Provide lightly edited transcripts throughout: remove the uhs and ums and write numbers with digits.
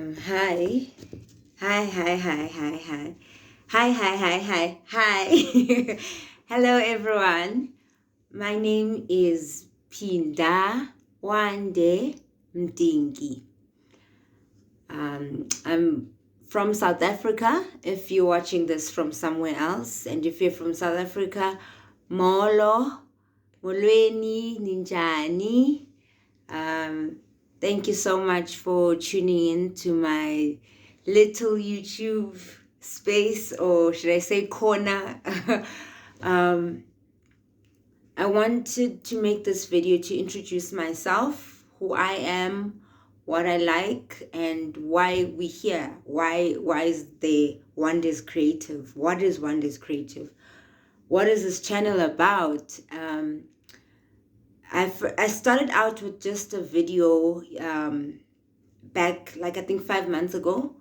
Hi. Hi, hi, hi, hi, hi. Hi, hi, hi, hi, hi. Hello, everyone. My name is Pinda Wande Mdingi. I'm from South Africa, if you're watching this from somewhere else. And if you're from South Africa, Molo, Molweni, Ninjani. Thank you so much for tuning in to my little YouTube space, or should I say corner. I wanted to make this video to introduce myself, who I am, what I like, and why we're here. Why is the Wonders Creative? What is Wonders Creative? What is this channel about? I started out with just a video back, like, I think 5 months ago,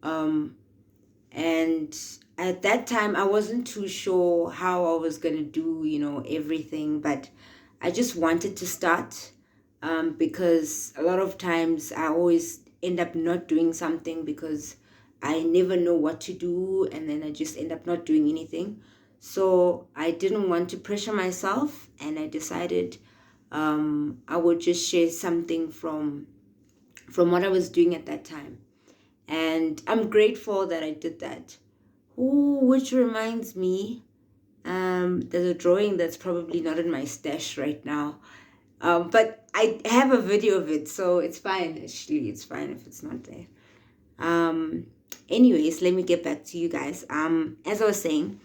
and at that time I wasn't too sure how I was gonna do everything, but I just wanted to start, because a lot of times I always end up not doing something because I never know what to do, and then I just end up not doing anything. So I didn't want to pressure myself, and I decided I would just share something from what I was doing at that time. And I'm grateful that I did that. Ooh, which reminds me, there's a drawing that's probably not in my stash right now. But I have a video of it, so it's fine. Actually, it's fine if it's not there. Anyways, let me get back to you guys. As I was saying,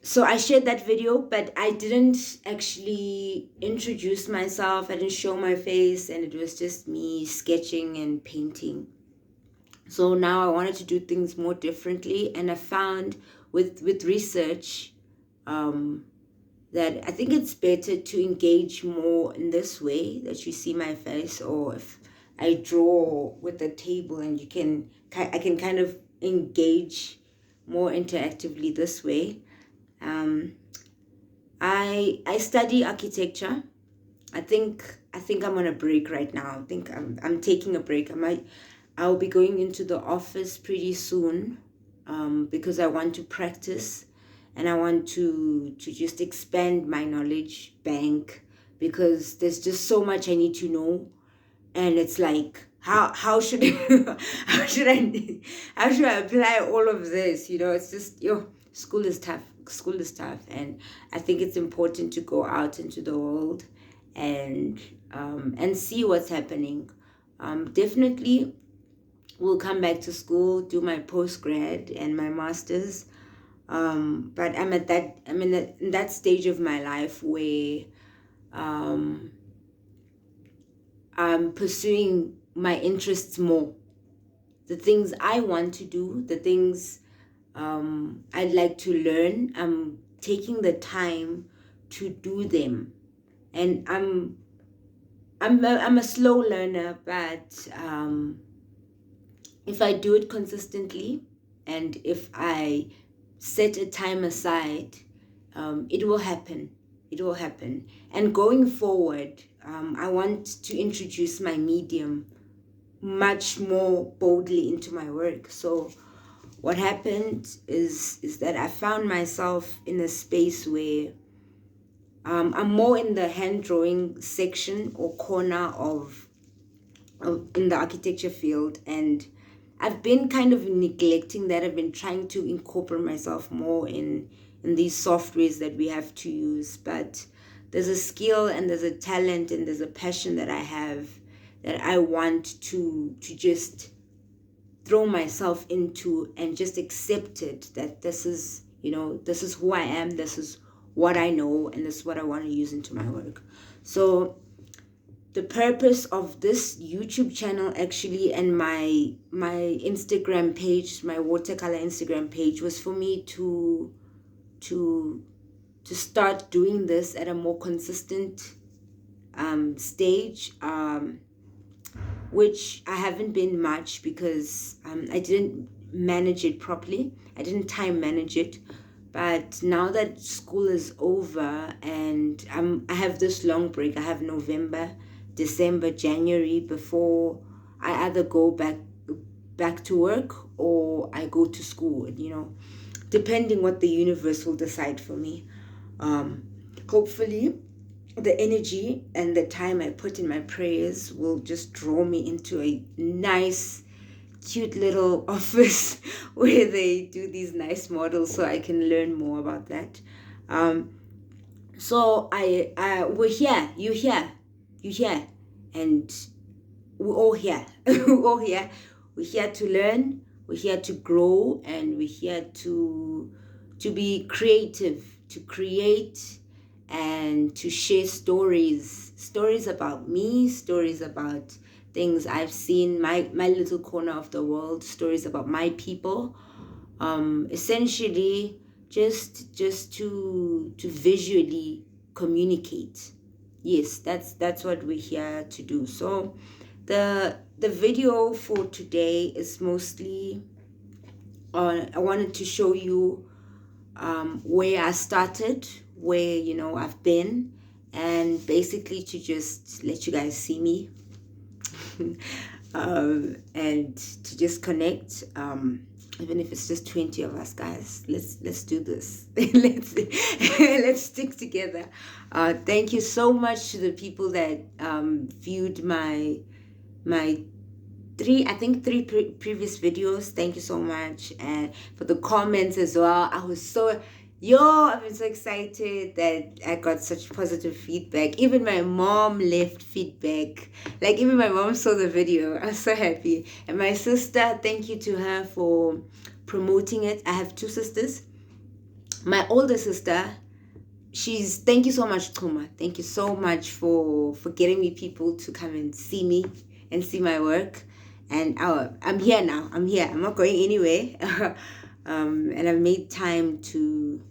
so I shared that video, but I didn't actually introduce myself. I didn't show my face, and it was just me sketching and painting. So now I wanted to do things more differently, and I found with research that I think it's better to engage more in this way, that you see my face, or if I draw with the table and I can kind of engage more interactively this way. I study architecture. I think I'm on a break right now. I think I'm taking a break. I'll be going into the office pretty soon, because I want to practice, and I want to just expand my knowledge bank, because there's just so much I need to know, and it's like, how should how should I apply all of this? It's just, school is tough. School is tough, and I think it's important to go out into the world and see what's happening. Definitely will come back to school, do my post-grad and my master's. But I'm in that stage of my life where I'm pursuing my interests more. The things I want to do, the things I'd like to learn, I'm taking the time to do them. And I'm a slow learner, but if I do it consistently, and if I set a time aside, it will happen. It will happen. And going forward, I want to introduce my medium much more boldly into my work. So what happened is that I found myself in a space where I'm more in the hand drawing section or corner of in the architecture field, and I've been kind of neglecting that. I've been trying to incorporate myself more in these softwares that we have to use, but there's a skill and there's a talent and there's a passion that I have, that I want to just throw myself into and just accept it, that this is who I am, this is what I know, and this is what I want to use into my work. So the purpose of this YouTube channel, actually, and my Instagram page, my Watercolour Instagram page, was for me to start doing this at a more consistent stage, which I haven't been much, because I didn't manage it properly. I didn't time manage it. But now that school is over and I have this long break, I have November, December, January before I either go back back to work or I go to school, depending what the universe will decide for me. Hopefully the energy and the time I put in my prayers will just draw me into a nice, cute little office where they do these nice models, so I can learn more about that. So we're here, you're here, and we're all here. We're all here. We're here to learn, we're here to grow, and we're here to be creative, to create, and to share stories about me, stories about things I've seen, my little corner of the world, stories about my people. Essentially just to visually communicate. Yes, that's what we're here to do. So the video for today is mostly I wanted to show you where I started, where I've been, and basically to just let you guys see me and to just connect. Even if it's just 20 of us, guys, let's do this. let's stick together. Thank you so much to the people that viewed my three previous videos. Thank you so much, and for the comments as well. I've been so excited that I got such positive feedback. Even my mom left feedback. Like, even my mom saw the video. I'm so happy. And my sister, thank you to her for promoting it. I have two sisters. My older sister, thank you so much, Tuma. Thank you so much for getting me people to come and see me and see my work. And I'm here now. I'm here. I'm not going anywhere. And I've made time to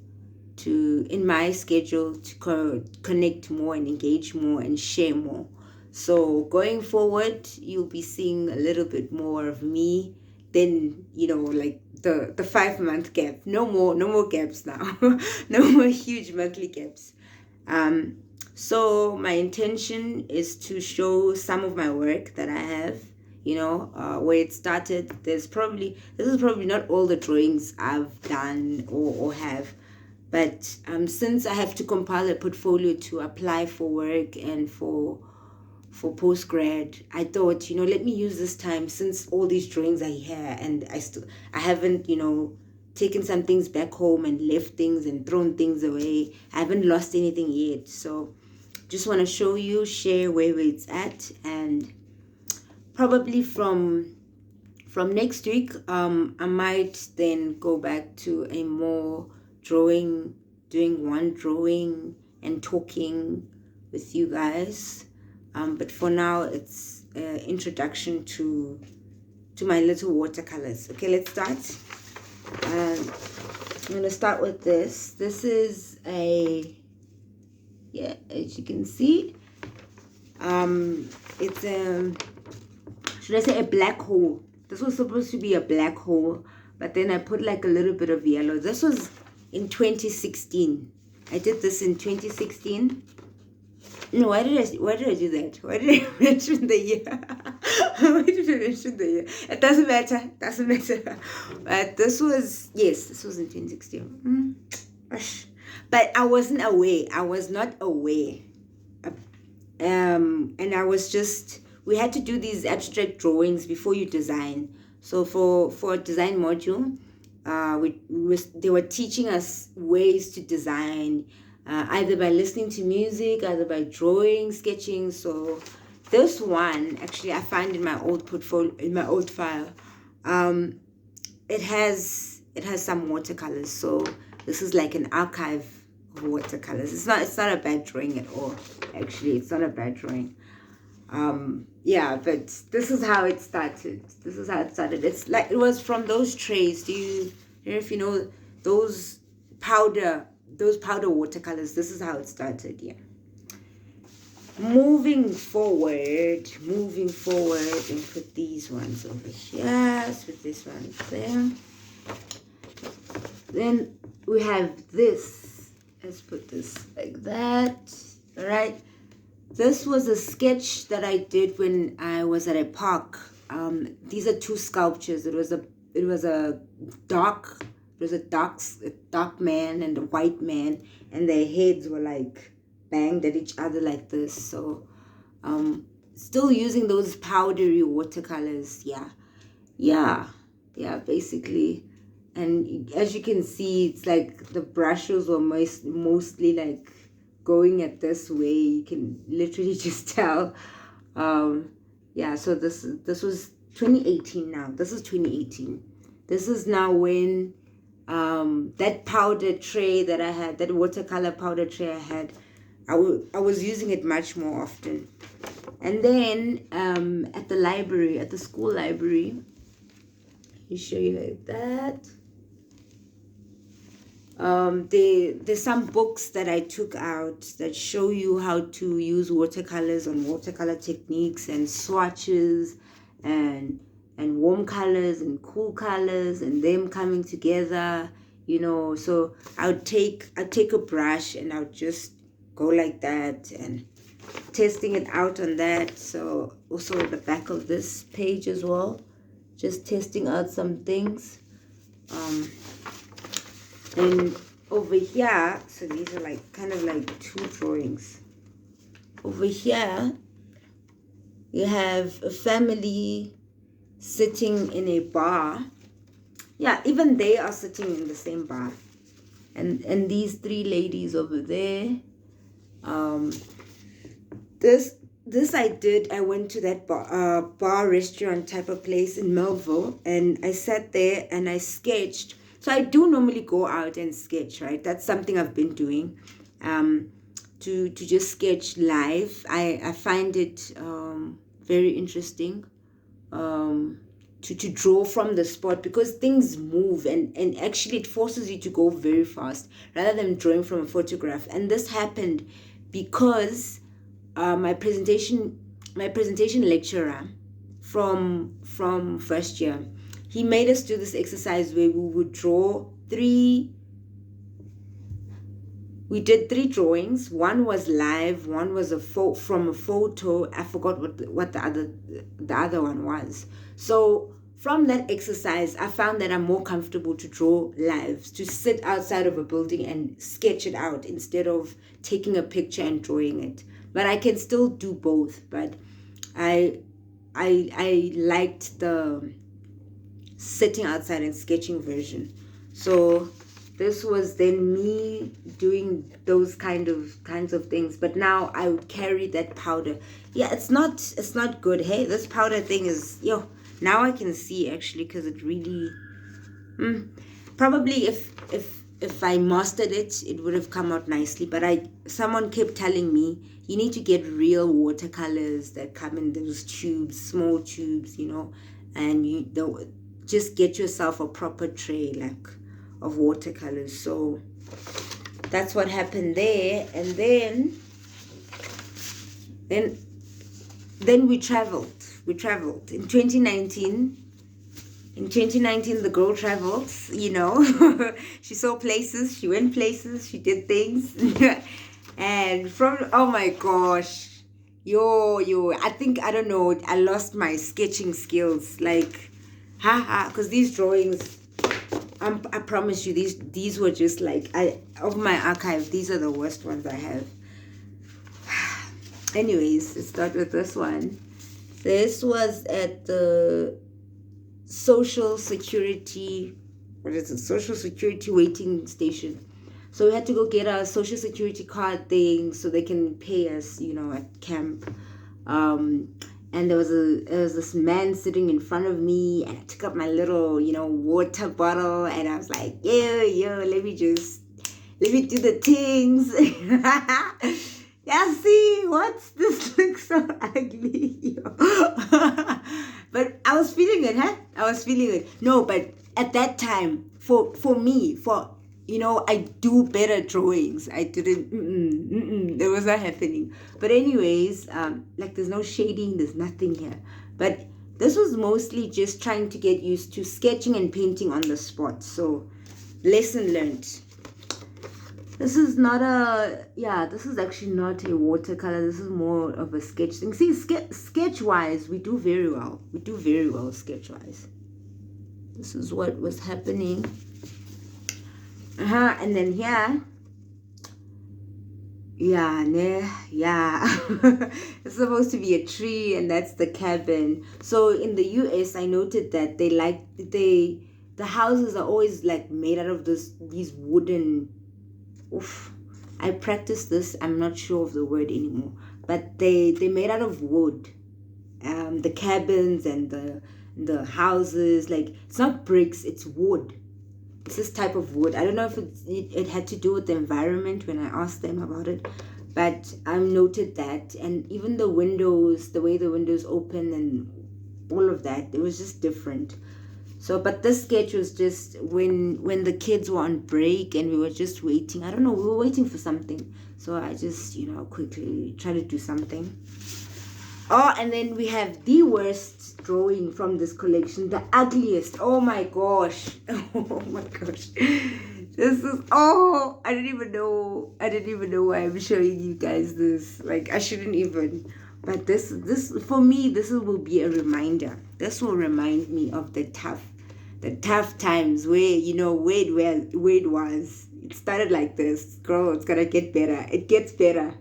in my schedule to connect more and engage more and share more. So going forward, you'll be seeing a little bit more of me than like the 5-month gap. No more gaps now. No more huge monthly gaps. So my intention is to show some of my work that I have, where it started. This is probably not all the drawings I've done or have, but since I have to compile a portfolio to apply for work and for postgrad, I thought, let me use this time, since all these drawings are here and I haven't taken some things back home and left things and thrown things away. I haven't lost anything yet. So just want to show you, share where it's at, and probably from next week, I might then go back to a more doing one drawing and talking with you guys. But for now, it's introduction to my little watercolors. Okay, let's start. I'm going to start with this. This is as you can see, it's should I say a black hole? This was supposed to be a black hole, but then I put like a little bit of yellow. This was in 2016. I did this in 2016. No, why did I do that? Why did I mention the year? Why did I mention the year? It doesn't matter. But this was in 2016. But I wasn't aware. I was not aware. And I was just, we had to do these abstract drawings before you design. So for a design module, they were teaching us ways to design, either by listening to music, either by drawing, sketching. So this one, actually, I find in my old portfolio, in my old file, it has some watercolors. So this is like an archive of watercolors. It's not a bad drawing at all. Actually, it's not a bad drawing. But this is how it started. It's like, it was from those trays. Do you know if you know those powder watercolors? This is how it started. Yeah. Moving forward, and put these ones over here. Let's put this one there. Then we have this. Let's put this like that. All right. This was a sketch that I did when I was at a park these are two sculptures. It was a dark dark man and a white man, and their heads were like banged at each other like this. So still using those powdery watercolors. Yeah, basically. And as you can see, it's like the brushes were mostly like going at this way. You can literally just tell. Yeah, so this was 2018 now. This is 2018. This is now when that powder tray that I had, that watercolor powder tray I had, I was using it much more often. And then at the library, at the school library, let me show you like that. There's some books that I took out that show you how to use watercolors and watercolor techniques and swatches and warm colors and cool colors and them coming together, you know. So I'd take a brush and I'll just go like that and testing it out on that. So also at the back of this page as well, just testing out some things. Then over here, so these are like kind of like two drawings. Over here you have a family sitting in a bar. Yeah, even they are sitting in the same bar. And these three ladies over there. This I went to that bar restaurant type of place in Melville, and I sat there and I sketched. So I do normally go out and sketch, right? That's something I've been doing, to just sketch live. I find it very interesting to draw from the spot, because things move and actually it forces you to go very fast rather than drawing from a photograph. And this happened because my presentation lecturer from first year, he made us do this exercise where we would draw we did three drawings. One was live, one was from a photo. I forgot what the other one was. So from that exercise, I found that I'm more comfortable to draw live, to sit outside of a building and sketch it out instead of taking a picture and drawing it. But I can still do both. But I liked the sitting outside and sketching version. So this was then me doing those kinds of things. But now I would carry that powder. Yeah, it's not good. Hey, this powder thing is, now I can see actually, because it really probably if I mastered it, it would have come out nicely. But someone kept telling me, you need to get real watercolors that come in those tubes, small tubes, and just get yourself a proper tray of watercolors. So that's what happened there. And then we traveled in 2019. In 2019, the girl traveled, she saw places, she went places, she did things. And oh my gosh, I think, I don't know, I lost my sketching skills, because these drawings, I promise you, these were just of my archive, these are the worst ones I have. Anyways, let's start with this one. This was at the Social Security waiting station. So we had to go get our Social Security card thing so they can pay us, at camp. And there was this man sitting in front of me, and I took up my little, water bottle, and I was like, let me do the things. Yeah, see, this looks so ugly. But I was feeling it, I was feeling it. No, but at that time, for me, I do better drawings. I didn't, it was not happening. But anyways, there's no shading, there's nothing here. But this was mostly just trying to get used to sketching and painting on the spot. So, lesson learned. This is not a, yeah, this is actually not a watercolor. This is more of a sketch thing. See, sketch-wise, we do very well. We do very well sketch-wise. This is what was happening. And then here, yeah, it's supposed to be a tree, and that's the cabin. So in the US, I noted that the houses are always like made out of these wooden. Oof, I practice this. I'm not sure of the word anymore, but they made out of wood. The cabins and the houses, like, it's not bricks, it's wood. It's this type of wood. I don't know if it had to do with the environment when I asked them about it, but I noted that. And even the windows, the way the windows open and all of that, it was just different. So, but this sketch was just when the kids were on break and we were just waiting. I don't know, we were waiting for something. So I just, quickly try to do something. Oh, and then we have the worst drawing from this collection, the ugliest. Oh my gosh. Oh my gosh. This is, I didn't even know why I'm showing you guys this. Like, I shouldn't even. But this for me, this will be a reminder. This will remind me of the tough times where, where it was. It started like this. Girl, it's gonna get better. It gets better.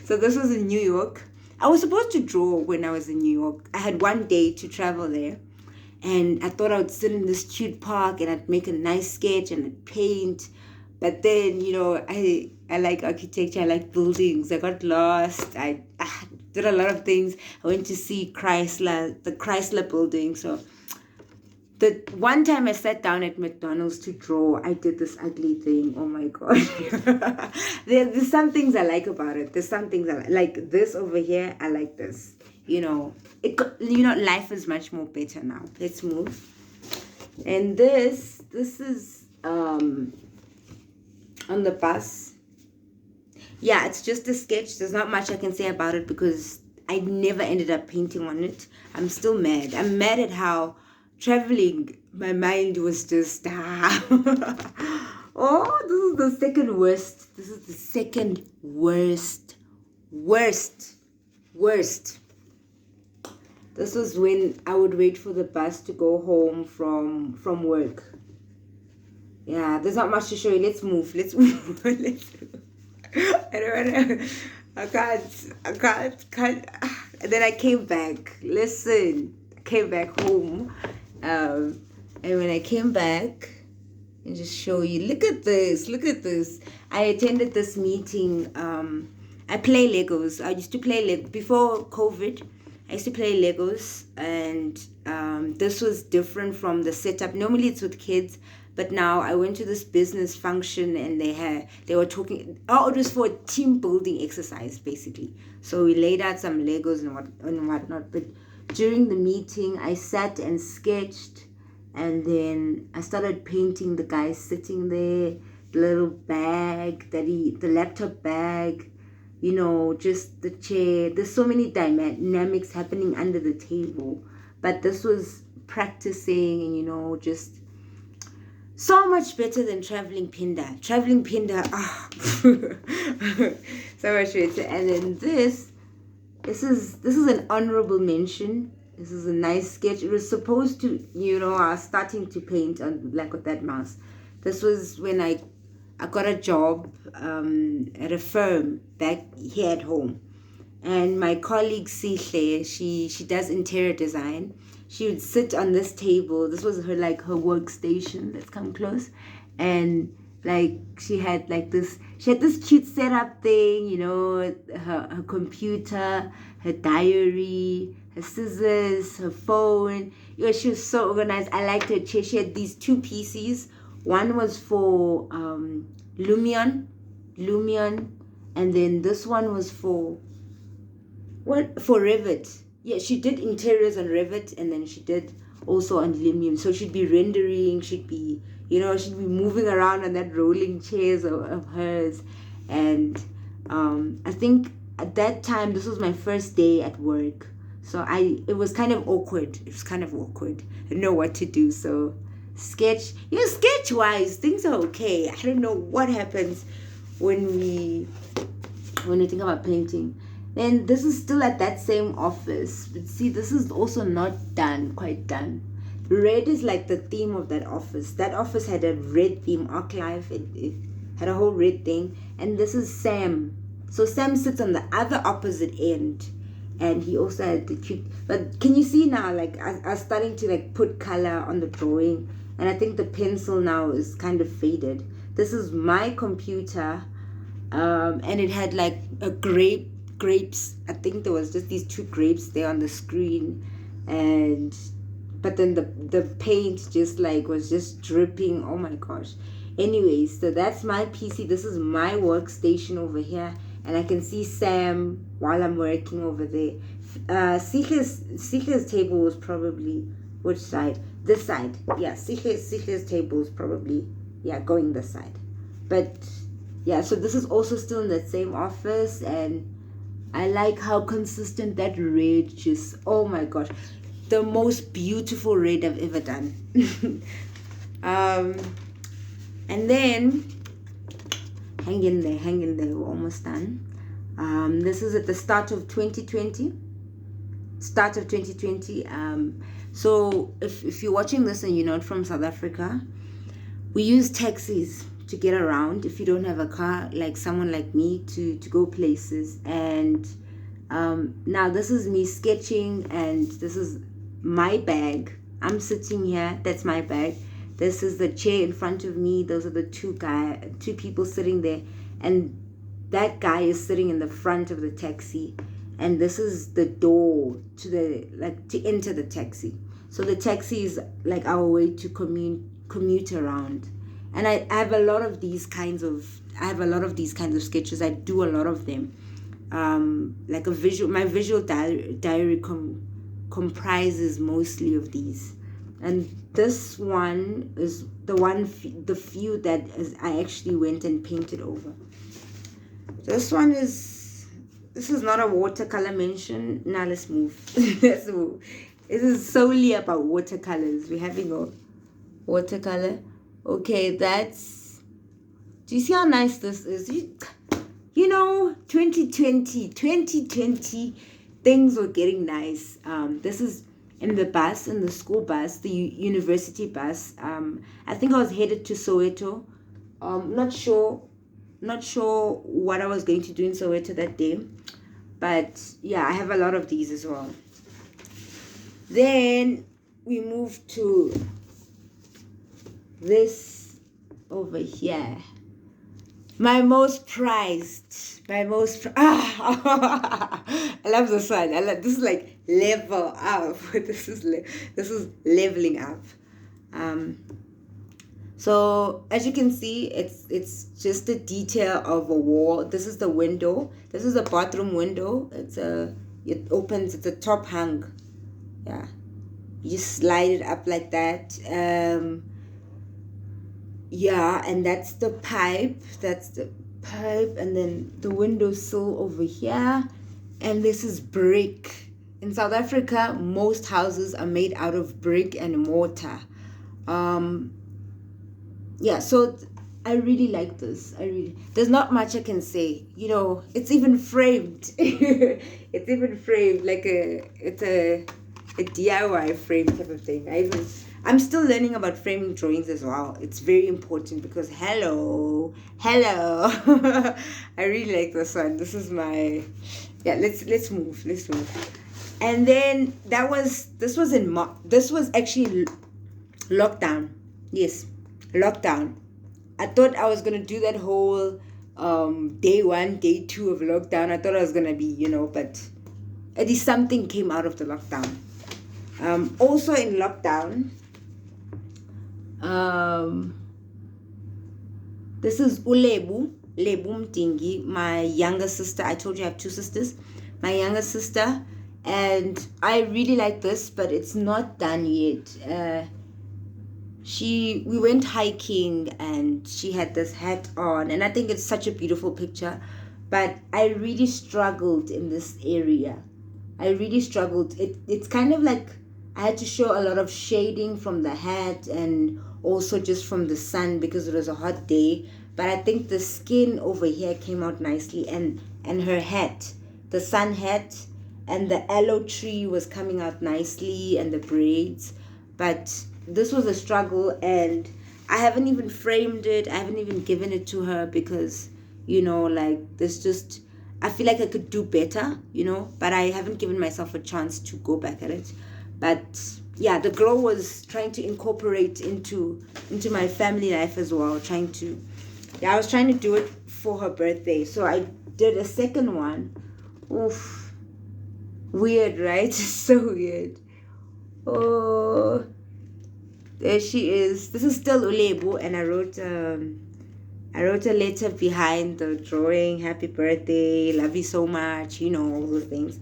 So this was in New York. I was supposed to draw when I was in New York. I had one day to travel there. And I thought I would sit in this cute park and I'd make a nice sketch and I'd paint. But then, I like architecture. I like buildings. I got lost. I did a lot of things. I went to see the Chrysler building. So the one time I sat down at McDonald's to draw, I did this ugly thing. Oh my gosh. There's some things I like about it. There's some things I like this over here. I like this. Life is much more better now. Let's move. And this is on the bus. Yeah, it's just a sketch. There's not much I can say about it because I never ended up painting on it. I'm still mad. I'm mad at how traveling, my mind was just oh, this is the second worst. This is the second worst. This was when I would wait for the bus to go home from work. Yeah, there's not much to show you. Let's move. Let's move. I don't know. I can't. And then I came back. Listen, I came back home. And when I came back, and just show you, look at this. I attended this meeting. I play Legos. I used to play before COVID. I used to play Legos, and this was different from the setup. Normally it's with kids, but now I went to this business function and they were talking. It was for a team building exercise basically. So we laid out some Legos and whatnot. But during the meeting, I sat and sketched, and then I started painting the guy sitting there, the little bag the laptop bag, just the chair. There's so many dynamics happening under the table. But this was practicing and, just so much better than traveling Pinda. So much better. And then this is an honorable mention. This is a nice sketch. It was supposed to, I was starting to paint on Black with That Mouse. This was when I got a job at a firm back here at home. And my colleague Sihle, she does interior design. She would sit on this table. This was her workstation. Let's come close. And she had this cute setup thing, her computer, her diary, her scissors, her phone. She was so organized. I liked her chair. She had these two PCs. One was for Lumion, and then this one was for Revit. Yeah, she did interiors on Revit, and then she did also on Lumion. So she'd be rendering, she'd be moving around on that rolling chairs of hers. And I think at that time, this was my first day at work. So it was kind of awkward. I didn't know what to do. So sketch wise, things are okay. I don't know what happens when we think about painting. Then this is still at that same office, but see, this is also not quite done. Red is like the theme of that office. That office had a red theme, archive. It had a whole red thing. And this is Sam. So Sam sits on the other opposite end, and he also had the cute. But can you see now, like I was starting to like put color on the drawing, and I think the pencil now is kind of faded. This is my computer, and it had like a grapes. I think there was just these 2 grapes there on the screen, but then the paint just like was just dripping. Oh my gosh. Anyways, so that's my PC. This is my workstation over here, and I can see Sam while I'm working over there. Sikha's table was probably which side? This side. Yeah, Sikha's table is probably going this side. But yeah, so this is also still in that same office, and I like how consistent that red just, oh my gosh, the most beautiful red I've ever done. And then hang in there, we're almost done. This is at the start of 2020. So if you're watching this and you're not from South Africa, we use taxis to get around if you don't have a car, like someone like me, to go places. And now this is me sketching, and this is my bag. I'm sitting here, that's my bag. This is the chair in front of me. Those are the two people sitting there, and that guy is sitting in the front of the taxi, and this is the door to enter the taxi. So the taxi is like our way to commute around. And I have a lot of these kinds of sketches. I do a lot of them. Like my visual diary comprises mostly of these. And this one is the few that I actually went and painted over. This is not a watercolor mention. Now let's move. Let's move. This is solely about watercolors. We're having a watercolor. Okay, do you see how nice this is? You know, 2020, things were getting nice. This is in the school bus, the university bus. I think I was headed to Soweto. Not sure what I was going to do in Soweto that day. But yeah, I have a lot of these as well. Then we move to this over here. My most prized. I love this one. This is like level up. This is leveling up. So as you can see, it's just a detail of a wall. This is the window. This is a bathroom window. It opens. It's a top hung. Yeah, you just slide it up like that. Yeah, and that's the pipe. And then the windowsill over here. And this is brick. In South Africa, most houses are made out of brick and mortar. Yeah, so I really like this. There's not much I can say. You know, it's even framed. It's even framed like it's a DIY frame type of thing. I'm still learning about framing drawings as well. It's very important because hello. I really like this one. This is my, yeah, let's move. And then this was actually lockdown. Yes, lockdown. I thought I was gonna do that whole day 1, day 2 of lockdown. I thought I was gonna be, but at least something came out of the lockdown. Also in lockdown, this is Lebu Mtingi, my younger sister. I told you I have 2 sisters. My younger sister, and I really like this, but it's not done yet. We went hiking and she had this hat on, and I think it's such a beautiful picture, but I really struggled in this area. It's kind of like I had to show a lot of shading from the hat and also just from the sun because it was a hot day. But I think the skin over here came out nicely, and her hat, the sun hat, and the aloe tree was coming out nicely, and the braids. But this was a struggle, and I haven't even framed it. I haven't even given it to her because, like, this just, I feel like I could do better, but I haven't given myself a chance to go back at it. But yeah, the girl was trying to incorporate into my family life as well. I was trying to do it for her birthday. So I did a second one. Oof. Weird, right? So weird. Oh, there she is. This is still Ulebu, and I wrote a letter behind the drawing. Happy birthday, love you so much, all those things.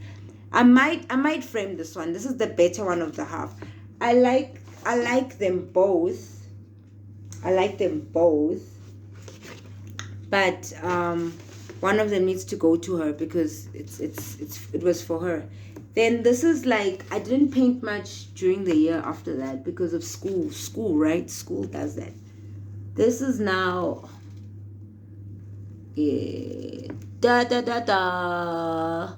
I might frame this one. This is the better one of the half. I like them both. But one of them needs to go to her because it was for her. Then this is like, I didn't paint much during the year after that because of school, right? School does that. This is now da da da da.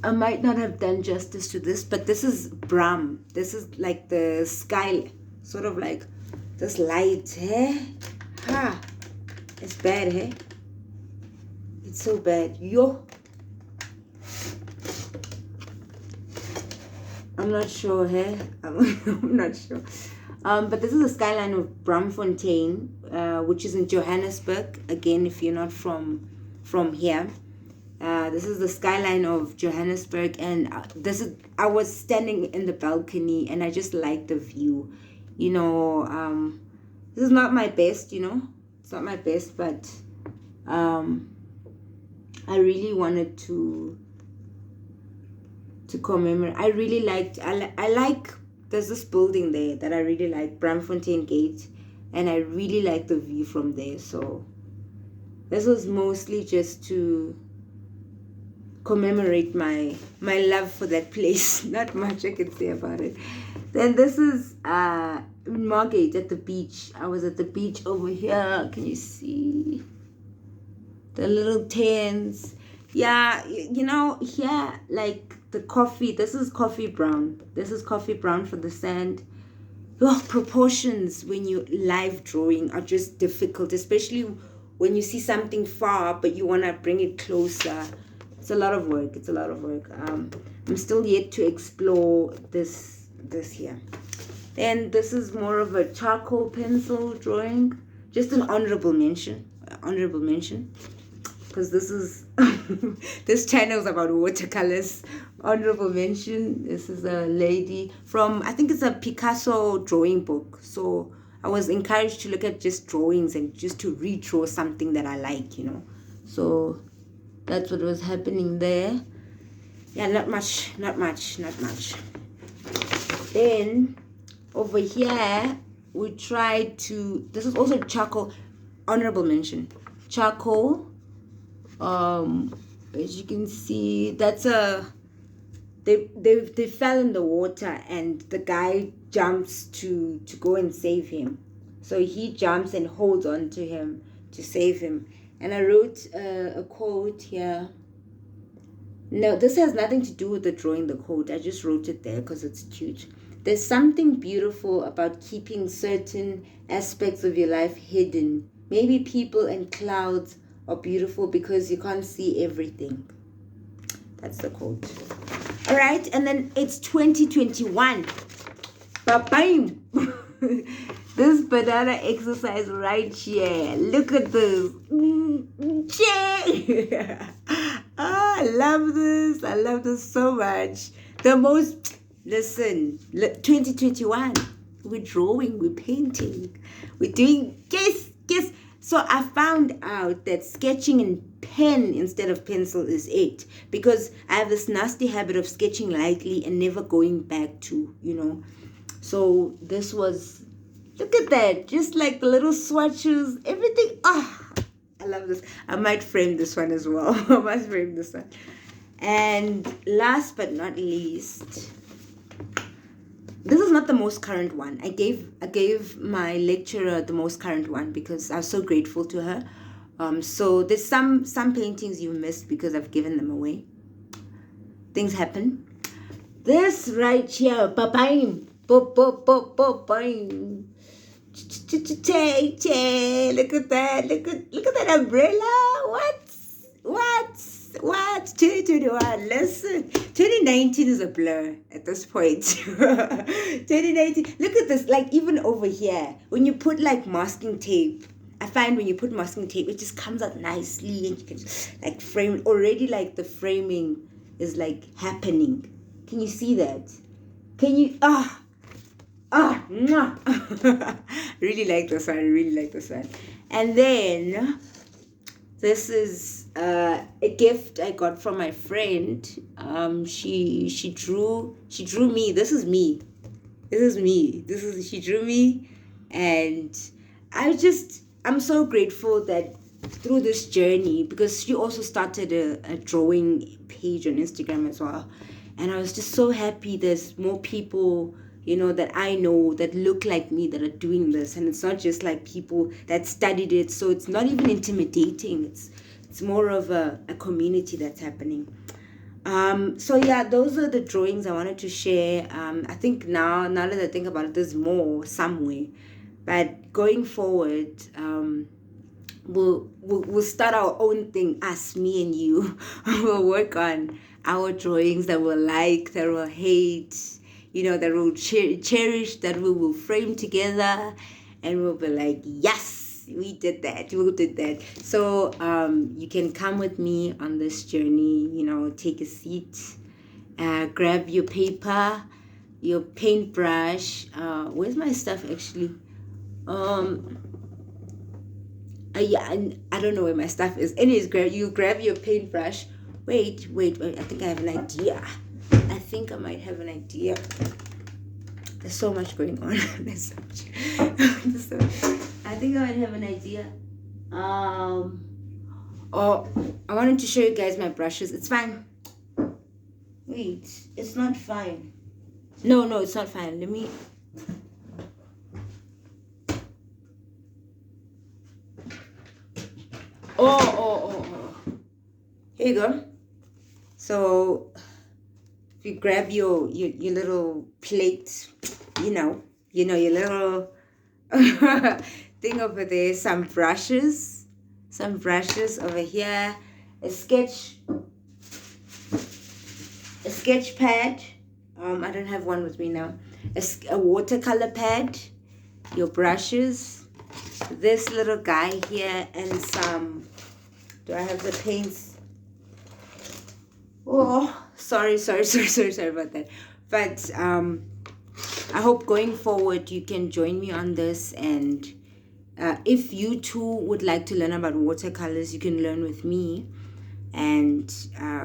I might not have done justice to this, but this is Brahm. This is like the sky, sort of like this light, eh? Ha! It's bad, eh? It's so bad. Yo! I'm not sure, eh? I'm not sure. But this is the skyline of Braamfontein, which is in Johannesburg. Again, if you're not from here. This is the skyline of Johannesburg, and I was standing in the balcony, and I just liked the view. This is not my best, it's not my best, but I really wanted to commemorate. I really liked. I like. There's this building there that I really like, Braamfontein Gate, and I really like the view from there. So this was mostly just to commemorate my love for that place. Not much I can say about it. Then this is Margate at the beach. I was at the beach over here. Can you see the little tents? Yeah, here, like the coffee. This is coffee brown. This is coffee brown for the sand. Oh, proportions when you live drawing are just difficult, especially when you see something far but you want to bring it closer. It's a lot of work. I'm still yet to explore this here. Then this is more of a charcoal pencil drawing. Just an honorable mention. Because this is this channel is about watercolors. Honorable mention. This is a lady from, I think it's a Picasso drawing book. So I was encouraged to look at just drawings and just to redraw something that I like, So that's what was happening there. Yeah, not much. Then over here we tried to, this is also charcoal, honorable mention, charcoal. As you can see, that's they fell in the water, and the guy jumps to go and save him. So he jumps and holds on to him to save him. And I wrote a quote here. No, this has nothing to do with the drawing, the quote. I just wrote it there because it's cute. There's something beautiful about keeping certain aspects of your life hidden. Maybe people and clouds are beautiful because you can't see everything. That's the quote. All right, and then it's 2021. Ba-bam! This banana exercise right here. Look at this. I love this. I love this so much. Listen, 2021. We're drawing, we're painting, we're doing, guess. So I found out that sketching in pen instead of pencil is it. Because I have this nasty habit of sketching lightly and never going back to, So this was, look at that. Just like the little swatches, everything. I love this. I might frame this one as well. I must frame this one. And last but not least, this is not the most current one. I gave my lecturer the most current one because I was so grateful to her. So there's some paintings you missed because I've given them away. Things happen. This right here, papaim, papaim. Look at that! Look at that umbrella! What? 2021. Listen, 2019 is a blur at this point. 2019. Look at this. Like even over here, when you put like masking tape, I find when you put masking tape, it just comes out nicely, and you can just, like frame already. Like the framing is like happening. Can you see that? Can you? Really like this one. And then this is a gift I got from my friend. She drew me. This is me. She drew me, and I'm so grateful that through this journey, because she also started a drawing page on Instagram as well, and I was just so happy there's more people, that I know that look like me that are doing this. And it's not just like people that studied it. So it's not even intimidating. It's more of a community that's happening. So yeah, those are the drawings I wanted to share. I think now that I think about it, there's more somewhere. But going forward, we'll start our own thing, us, me and you. We'll work on our drawings that we'll like, that we'll hate, that we'll cherish, that we will frame together, and we'll be like, yes, we did that. So you can come with me on this journey. Take a seat, grab your paper, your paintbrush. Where's my stuff actually? Yeah, I don't know where my stuff is. Anyways, grab your paintbrush. Wait. I think I have an idea. I think I might have an idea. There's so much going on. There's so much. I think I might have an idea. I wanted to show you guys my brushes. It's fine. Wait, it's not fine. No, it's not fine. Let me. Oh. Here you go. So if you grab your little plate, your little thing over there, some brushes over here, a sketch pad. I don't have one with me now. A watercolor pad, your brushes, this little guy here, and some. Do I have the paints? Oh, sorry about that. But I hope going forward you can join me on this, and if you too would like to learn about watercolors, you can learn with me and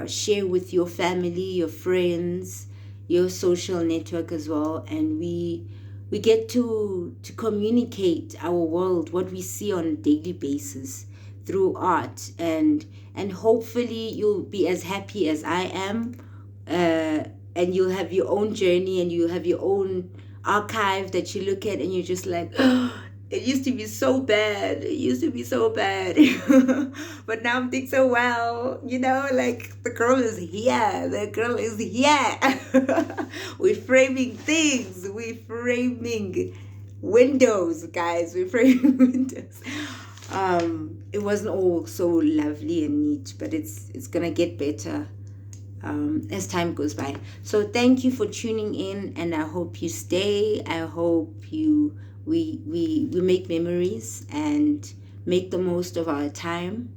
share with your family, your friends, your social network as well. And we get to communicate our world, what we see on a daily basis through art, and hopefully you'll be as happy as I am, and you'll have your own journey, and you have your own archive that you look at, and you're just like, oh, it used to be so bad, but now I'm doing so well, like the girl is here, we're framing things, we're framing windows, guys, we're framing windows. It wasn't all so lovely and neat, but it's gonna get better as time goes by. So thank you for tuning in, and I hope you stay. I hope we make memories and make the most of our time.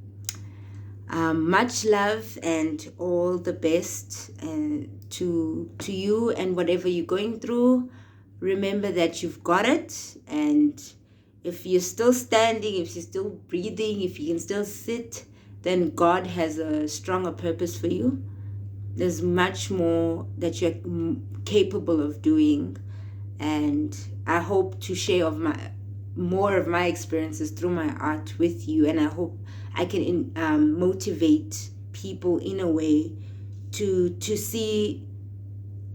Much love and all the best to you, and whatever you're going through, remember that you've got it. And if you're still standing, if you're still breathing, if you can still sit, then God has a stronger purpose for you. There's much more that you're capable of doing, and I hope to share more of my experiences through my art with you, and I hope I can motivate people in a way to see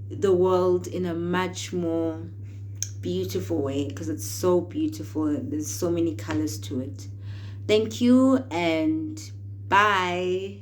the world in a much more beautiful way, because it's so beautiful. There's so many colors to it. Thank you and bye.